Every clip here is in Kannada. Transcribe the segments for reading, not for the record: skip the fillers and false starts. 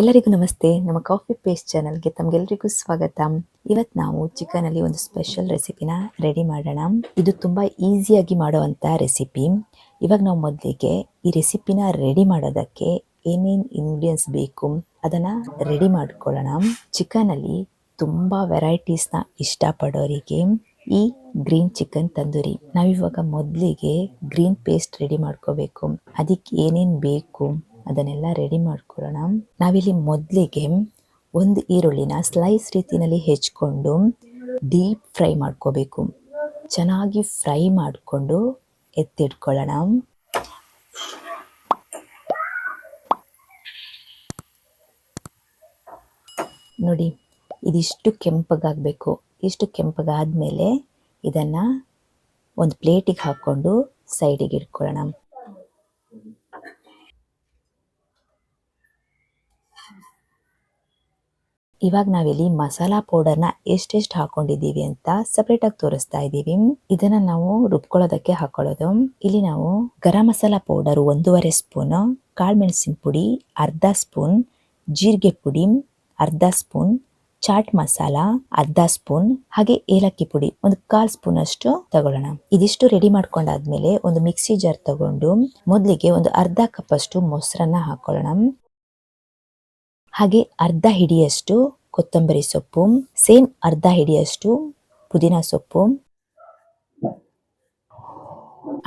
ಎಲ್ಲರಿಗೂ ನಮಸ್ತೆ. ನಮ್ಮ ಕಾಫಿ ಪೇಸ್ಟ್ ಚಾನಲ್ಗೆ ತಮಗೆಲ್ಲರಿಗೂ ಸ್ವಾಗತ. ಇವತ್ತು ನಾವು ಚಿಕನಲ್ಲಿ ಒಂದು ಸ್ಪೆಷಲ್ ರೆಸಿಪಿನ ರೆಡಿ ಮಾಡೋಣ. ಇದು ತುಂಬ ಈಸಿಯಾಗಿ ಮಾಡುವಂಥ ರೆಸಿಪಿ. ಇವಾಗ ನಾವು ಮೊದಲಿಗೆ ಈ ರೆಸಿಪಿನ ರೆಡಿ ಮಾಡೋದಕ್ಕೆ ಏನೇನು ಇಂಗ್ರೀಡಿಯೆಂಟ್ಸ್ ಬೇಕು ಅದನ್ನು ರೆಡಿ ಮಾಡ್ಕೊಳ್ಳೋಣ. ಚಿಕನಲ್ಲಿ ತುಂಬ ವೆರೈಟೀಸ್ನ ಇಷ್ಟಪಡೋರಿಗೆ ಈ ಗ್ರೀನ್ ಚಿಕನ್ ತಂದೂರಿ. ನಾವಿವಾಗ ಮೊದಲಿಗೆ ಗ್ರೀನ್ ಪೇಸ್ಟ್ ರೆಡಿ ಮಾಡ್ಕೋಬೇಕು. ಅದಕ್ಕೆ ಏನೇನು ಬೇಕು ಅದನ್ನೆಲ್ಲ ರೆಡಿ ಮಾಡ್ಕೊಳ್ಳೋಣ. ನಾವಿಲ್ಲಿ ಮೊದಲಿಗೆ ಒಂದು ಈರುಳ್ಳಿನ ಸ್ಲೈಸ್ ರೀತಿಯಲ್ಲಿ ಹೆಚ್ಚಿಕೊಂಡು ಡೀಪ್ ಫ್ರೈ ಮಾಡ್ಕೋಬೇಕು. ಚೆನ್ನಾಗಿ ಫ್ರೈ ಮಾಡಿಕೊಂಡು ಎತ್ತಿಟ್ಕೊಳ್ಳೋಣ. ನೋಡಿ, ಇದಿಷ್ಟು ಕೆಂಪಗಾಗಬೇಕು. ಇಷ್ಟು ಕೆಂಪಗಾದ್ಮೇಲೆ ಇದನ್ನು ಒಂದು ಪ್ಲೇಟಿಗೆ ಹಾಕ್ಕೊಂಡು ಸೈಡಿಗೆ ಇಟ್ಕೊಳ್ಳೋಣ. ಇವಾಗ ನಾವಿಲ್ಲಿ ಮಸಾಲಾ ಪೌಡರ್ನ ಎಷ್ಟೆಷ್ಟು ಹಾಕೊಂಡಿದ್ದೀವಿ ಅಂತ ಸಪ್ರೇಟಾಗಿ ತೋರಿಸ್ತಾ ಇದ್ದೀವಿ. ಇದನ್ನ ನಾವು ರುಬ್ಕೊಳ್ಳೋದಕ್ಕೆ ಹಾಕೊಳ್ಳೋದು. ಇಲ್ಲಿ ನಾವು ಗರಂ ಮಸಾಲ ಪೌಡರ್ 1.5 ಸ್ಪೂನ್, ಕಾಳುಮೆಣಸಿನ ಪುಡಿ ಅರ್ಧ ಸ್ಪೂನ್, ಜೀರಿಗೆ ಪುಡಿ ಅರ್ಧ ಸ್ಪೂನ್, ಚಾಟ್ ಮಸಾಲ ಅರ್ಧ ಸ್ಪೂನ್, ಹಾಗೆ ಏಲಕ್ಕಿ ಪುಡಿ ಒಂದು 1/4 ಸ್ಪೂನ್ ಅಷ್ಟು ತಗೊಳ್ಳೋಣ. ಇದಿಷ್ಟು ರೆಡಿ ಮಾಡ್ಕೊಂಡಾದ್ಮೇಲೆ ಒಂದು ಮಿಕ್ಸಿ ಜಾರ್ ತಗೊಂಡು ಮೊದಲಿಗೆ ಒಂದು ಅರ್ಧ ಕಪ್ ಅಷ್ಟು ಮೊಸರನ್ನ ಹಾಕೊಳ್ಳೋಣ. ಹಾಗೆ ಅರ್ಧ ಹಿಡಿಯಷ್ಟು ಕೊತ್ತಂಬರಿ ಸೊಪ್ಪು, ಸೇಮ್ ಅರ್ಧ ಹಿಡಿಯಷ್ಟು ಪುದೀನ ಸೊಪ್ಪು,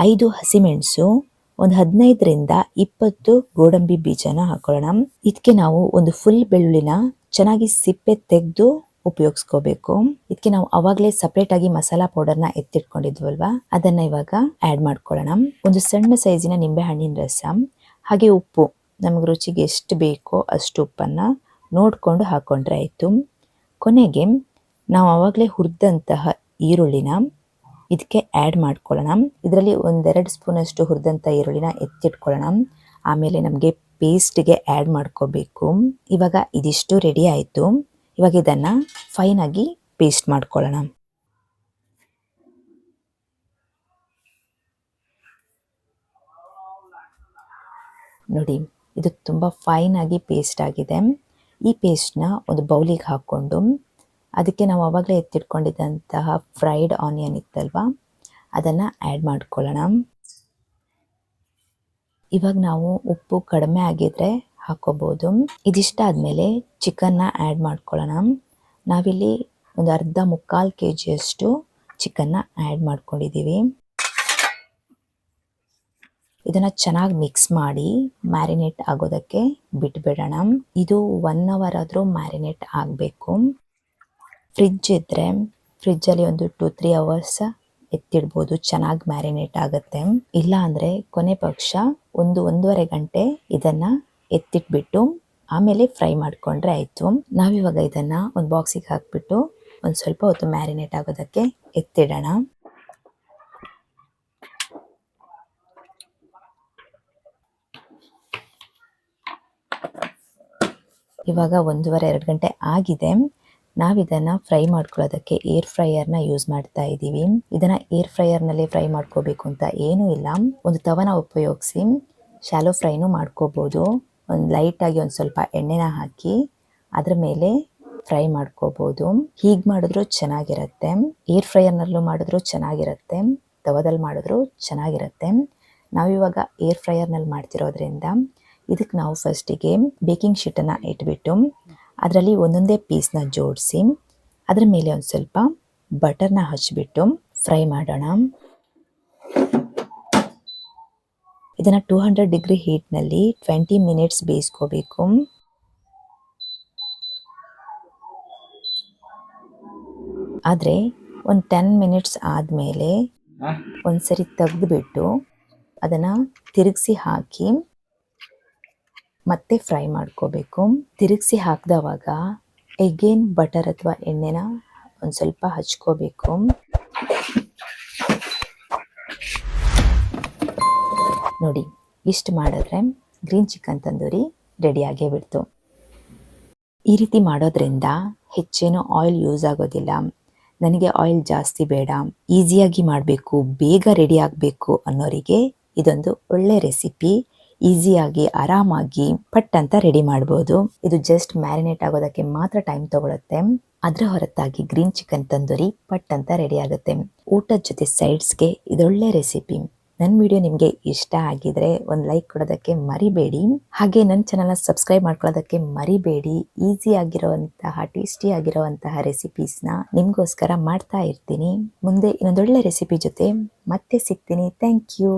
5 ಹಸಿಮೆಣಸು, ಒಂದು 15ರಿಂದ 20 ಗೋಡಂಬಿ ಬೀಜನ ಹಾಕೊಳ್ಳೋಣ. ಇದಕ್ಕೆ ನಾವು ಒಂದು ಫುಲ್ ಬೆಳ್ಳುಳ್ಳಿನ ಚೆನ್ನಾಗಿ ಸಿಪ್ಪೆ ತೆಗೆದು ಉಪಯೋಗಿಸ್ಕೋಬೇಕು. ಇದಕ್ಕೆ ನಾವು ಅವಾಗಲೇ ಸಪ್ರೇಟ್ ಆಗಿ ಮಸಾಲಾ ಪೌಡರ್ನ ಎತ್ತಿಟ್ಕೊಂಡಿದ್ವಲ್ವಾ, ಅದನ್ನ ಇವಾಗ ಆ್ಯಡ್ ಮಾಡ್ಕೊಳ್ಳೋಣ. ಒಂದು ಸಣ್ಣ ಸೈಜಿನ ನಿಂಬೆ ಹಣ್ಣಿನ ರಸ, ಹಾಗೆ ಉಪ್ಪು ನಮಗೆ ರುಚಿಗೆ ಎಷ್ಟು ಬೇಕೋ ಅಷ್ಟು ಉಪ್ಪನ್ನು ನೋಡಿಕೊಂಡು ಹಾಕೊಂಡ್ರೆ ಆಯಿತು. ಕೊನೆಗೆ ನಾವು ಆವಾಗಲೇ ಹುರಿದಂತಹ ಈರುಳ್ಳಿನ ಇದಕ್ಕೆ ಆ್ಯಡ್ ಮಾಡ್ಕೊಳ್ಳೋಣ. ಇದರಲ್ಲಿ 1-2 ಸ್ಪೂನಷ್ಟು ಹುರಿದಂಥ ಈರುಳ್ಳಿನ ಎತ್ತಿಟ್ಕೊಳ್ಳೋಣ. ಆಮೇಲೆ ನಮಗೆ ಪೇಸ್ಟ್ಗೆ ಆ್ಯಡ್ ಮಾಡ್ಕೋಬೇಕು. ಇವಾಗ ಇದಿಷ್ಟು ರೆಡಿ ಆಯಿತು. ಇವಾಗ ಇದನ್ನು ಫೈನಾಗಿ ಪೇಸ್ಟ್ ಮಾಡ್ಕೊಳ್ಳೋಣ. ನೋಡಿ, ಇದು ತುಂಬ ಫೈನಾಗಿ ಪೇಸ್ಟ್ ಆಗಿದೆ. ಈ ಪೇಸ್ಟ್ನ ಒಂದು ಬೌಲಿಗೆ ಹಾಕ್ಕೊಂಡು ಅದಕ್ಕೆ ನಾವು ಆವಾಗಲೇ ಎತ್ತಿಟ್ಕೊಂಡಿದ್ದಂತಹ ಫ್ರೈಡ್ ಆನಿಯನ್ ಇತ್ತಲ್ವ, ಅದನ್ನು ಆ್ಯಡ್ ಮಾಡ್ಕೊಳ್ಳೋಣ. ಇವಾಗ ನಾವು ಉಪ್ಪು ಕಡಿಮೆ ಆಗಿದ್ರೆ ಹಾಕೋಬೋದು. ಇದಿಷ್ಟ ಆದಮೇಲೆ ಚಿಕನ್ನ ಆ್ಯಡ್ ಮಾಡ್ಕೊಳ್ಳೋಣ. ನಾವಿಲ್ಲಿ ಒಂದು ಅರ್ಧ ಮುಕ್ಕಾಲು kg ಚಿಕನ್ನ ಆ್ಯಡ್ ಮಾಡ್ಕೊಂಡಿದ್ದೀವಿ. ಇದನ್ನು ಚೆನ್ನಾಗಿ ಮಿಕ್ಸ್ ಮಾಡಿ ಮ್ಯಾರಿನೇಟ್ ಆಗೋದಕ್ಕೆ ಬಿಟ್ಬಿಡೋಣ. ಇದು 1 ಅವರ್ ಆದರೂ ಮ್ಯಾರಿನೇಟ್ ಆಗಬೇಕು. ಫ್ರಿಡ್ಜ್ ಇದ್ದರೆ ಫ್ರಿಡ್ಜಲ್ಲಿ ಒಂದು 2-3 ಅವರ್ಸ್ ಎತ್ತಿಡ್ಬೋದು, ಚೆನ್ನಾಗಿ ಮ್ಯಾರಿನೇಟ್ ಆಗುತ್ತೆ. ಇಲ್ಲ ಅಂದರೆ ಕೊನೆ ಪಕ್ಷ 1-1.5 ಗಂಟೆ ಇದನ್ನು ಎತ್ತಿಟ್ಬಿಟ್ಟು ಆಮೇಲೆ ಫ್ರೈ ಮಾಡಿಕೊಂಡ್ರೆ ಆಯಿತು. ನಾವಿವಾಗ ಇದನ್ನು ಒಂದು ಬಾಕ್ಸಿಗೆ ಹಾಕಿಬಿಟ್ಟು ಒಂದು ಸ್ವಲ್ಪ ಹೊತ್ತು ಮ್ಯಾರಿನೇಟ್ ಆಗೋದಕ್ಕೆ ಎತ್ತಿಡೋಣ. ಇವಾಗ 1-2 ಗಂಟೆ ಆಗಿದೆ. ನಾವಿದನ್ನು ಫ್ರೈ ಮಾಡ್ಕೊಳ್ಳೋದಕ್ಕೆ ಏರ್ ಫ್ರೈಯರ್ನ ಯೂಸ್ ಮಾಡ್ತಾ ಇದ್ದೀವಿ. ಇದನ್ನು ಏರ್ ಫ್ರೈಯರ್ನಲ್ಲೇ ಫ್ರೈ ಮಾಡ್ಕೋಬೇಕು ಅಂತ ಏನೂ ಇಲ್ಲ. ಒಂದು ತವನ ಉಪಯೋಗಿಸಿ ಶಾಲೋ ಫ್ರೈನೂ ಮಾಡ್ಕೋಬೋದು. ಒಂದು ಲೈಟಾಗಿ ಒಂದು ಸ್ವಲ್ಪ ಎಣ್ಣೆನ ಹಾಕಿ ಅದ್ರ ಮೇಲೆ ಫ್ರೈ ಮಾಡ್ಕೋಬೋದು. ಹೀಗೆ ಮಾಡಿದ್ರೂ ಚೆನ್ನಾಗಿರುತ್ತೆ, ಏರ್ ಫ್ರೈಯರ್ನಲ್ಲೂ ಮಾಡಿದ್ರೂ ಚೆನ್ನಾಗಿರುತ್ತೆ, ತವದಲ್ಲಿ ಮಾಡಿದ್ರೂ ಚೆನ್ನಾಗಿರುತ್ತೆ. ನಾವಿವಾಗ ಏರ್ ಫ್ರೈಯರ್ನಲ್ಲಿ ಮಾಡ್ತಿರೋದ್ರಿಂದ ಇದಕ್ಕೆ ನಾವು ಫಸ್ಟಿಗೆ ಬೇಕಿಂಗ್ ಶೀಟನ್ನು ಇಟ್ಬಿಟ್ಟು ಅದರಲ್ಲಿ ಒಂದೊಂದೇ ಪೀಸ್ನ ಜೋಡಿಸಿ ಅದರ ಮೇಲೆ ಒಂದು ಸ್ವಲ್ಪ ಬಟರ್ನ ಹಚ್ಚಿಬಿಟ್ಟು ಫ್ರೈ ಮಾಡೋಣ. ಇದನ್ನು 200 ಡಿಗ್ರಿ ಹೀಟ್ನಲ್ಲಿ 20 ಮಿನಿಟ್ಸ್ ಬೇಯಿಸ್ಕೋಬೇಕು. ಆದರೆ ಒಂದು 10 ಮಿನಿಟ್ಸ್ ಆದಮೇಲೆ ಒಂದ್ಸರಿ ತೆಗೆದುಬಿಟ್ಟು ಅದನ್ನು ತಿರುಗಿಸಿ ಹಾಕಿ ಮತ್ತೆ ಫ್ರೈ ಮಾಡ್ಕೋಬೇಕು. ತಿರುಗಿಸಿ ಹಾಕಿದವಾಗ ಎಗೇನ್ ಬಟರ್ ಅಥವಾ ಎಣ್ಣೆನ ಒಂದು ಸ್ವಲ್ಪ ಹಚ್ಕೋಬೇಕು. ನೋಡಿ, ಇಷ್ಟು ಮಾಡಿದ್ರೆ ಗ್ರೀನ್ ಚಿಕನ್ ತಂದೂರಿ ರೆಡಿಯಾಗೇ ಬಿಡ್ತು. ಈ ರೀತಿ ಮಾಡೋದ್ರಿಂದ ಹೆಚ್ಚೇನೋ ಆಯಿಲ್ ಯೂಸ್ ಆಗೋದಿಲ್ಲ. ನನಗೆ ಆಯಿಲ್ ಜಾಸ್ತಿ ಬೇಡ, ಈಸಿಯಾಗಿ ಮಾಡಬೇಕು, ಬೇಗ ರೆಡಿ ಆಗಬೇಕು ಅನ್ನೋರಿಗೆ ಇದೊಂದು ಒಳ್ಳೆ ರೆಸಿಪಿ. ಈಸಿಯಾಗಿ ಆರಾಮಾಗಿ ಪಟ್ ಅಂತ ರೆಡಿ ಮಾಡಬಹುದು. ಇದು ಜಸ್ಟ್ ಮ್ಯಾರಿನೇಟ್ ಆಗೋದಕ್ಕೆ ಮಾತ್ರ ಟೈಮ್ ತಗೊಳುತ್ತೆ. ಅದರ ಹೊರತಾಗಿ ಗ್ರೀನ್ ಚಿಕನ್ ತಂದೂರಿ ಪಟ್ ಅಂತ ರೆಡಿ ಆಗುತ್ತೆ. ಊಟದ ಜೊತೆ ಸೈಡ್ಸ್ಗೆ ಇದೊಳ್ಳೆ ರೆಸಿಪಿ. ನನ್ನ ವಿಡಿಯೋ ನಿಮಗೆ ಇಷ್ಟ ಆಗಿದ್ರೆ ಒಂದು ಲೈಕ್ ಕೊಡೋದಕ್ಕೆ ಮರಿಬೇಡಿ. ಹಾಗೆ ನನ್ನ ಚಾನಲ್ನ ಸಬ್ಸ್ಕ್ರೈಬ್ ಮಾಡ್ಕೊಳ್ಳೋದಕ್ಕೆ ಮರಿಬೇಡಿ. ಈಸಿ ಆಗಿರುವಂತಹ ಟೇಸ್ಟಿ ಆಗಿರುವಂತಹ ರೆಸಿಪೀಸ್ನ ನಿಮಗೋಸ್ಕರ ಮಾಡ್ತಾ ಇರ್ತೀನಿ. ಮುಂದೆ ಇನ್ನೊಂದೊಳ್ಳೆ ರೆಸಿಪಿ ಜೊತೆ ಮತ್ತೆ ಸಿಗ್ತೀನಿ. Thank you.